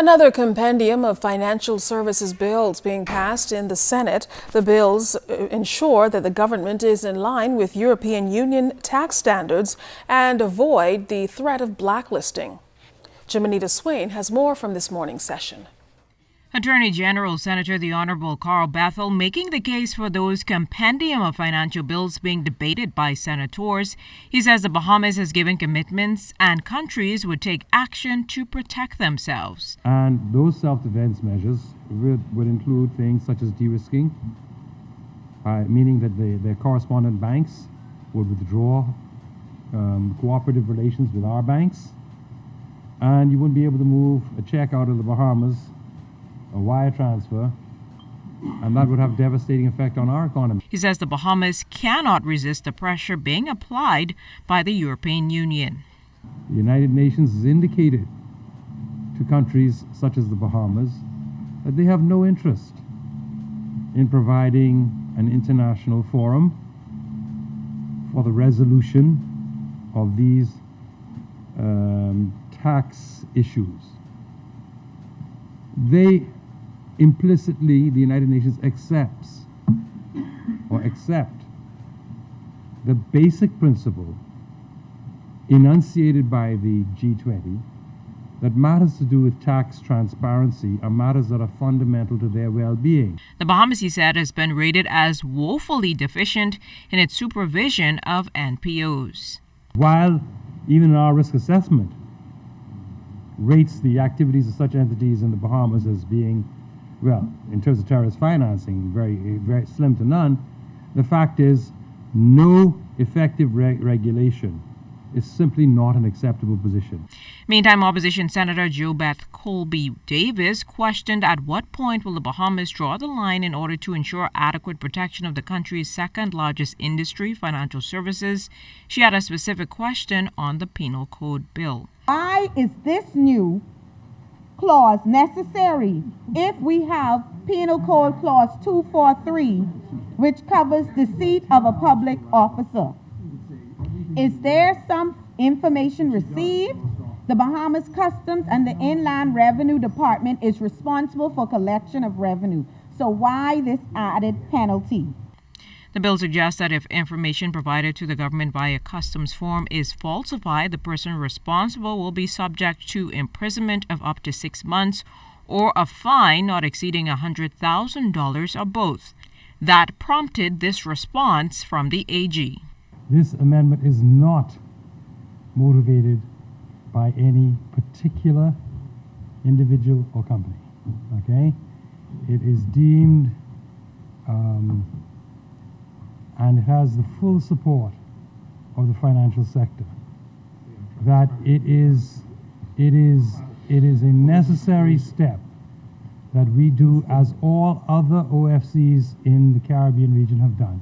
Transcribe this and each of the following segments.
Another compendium of financial services bills being passed in the Senate. The bills ensure that the government is in line with European Union tax standards and avoid the threat of blacklisting. Jimenita Swain has more from this morning's session. Attorney General Senator the Honorable Carl Bethel making the case for those compendium of financial bills being debated by senators. He says the Bahamas has given commitments and countries would take action to protect themselves. And those self-defense measures would include things such as de-risking, meaning that their correspondent banks would withdraw cooperative relations with our banks, and you wouldn't be able to move a check out of the Bahamas, a wire transfer, and that would have a devastating effect on our economy. He says the Bahamas cannot resist the pressure being applied by the European Union. The United Nations has indicated to countries such as the Bahamas that they have no interest in providing an international forum for the resolution of these tax issues. Implicitly, the United Nations accept the basic principle enunciated by the G20 that matters to do with tax transparency are matters that are fundamental to their well-being. The Bahamas, he said, has been rated as woefully deficient in its supervision of NPOs. While even our risk assessment rates the activities of such entities in the Bahamas as being, well, in terms of terrorist financing, very, very slim to none, the fact is no effective regulation is simply not an acceptable position. Meantime, Opposition Senator JoBeth Colby Davis questioned at what point will the Bahamas draw the line in order to ensure adequate protection of the country's second largest industry, financial services. She had a specific question on the Penal Code bill. Why is this new clause necessary if we have Penal Code Clause 243, which covers deceit of a public officer? Is there some information received? The Bahamas Customs and the Inland Revenue Department is responsible for collection of revenue. So why this added penalty? The bill suggests that if information provided to the government via customs form is falsified, the person responsible will be subject to imprisonment of up to 6 months or a fine not exceeding $100,000 or both. That prompted this response from the AG. This amendment is not motivated by any particular individual or company, okay? It is deemed and it has the full support of the financial sector that it is a necessary step that we do as all other OFCs in the Caribbean region have done,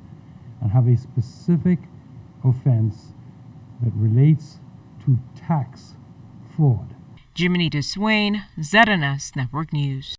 and have a specific offense that relates to tax fraud. Jimenita Swain, ZNS Network News.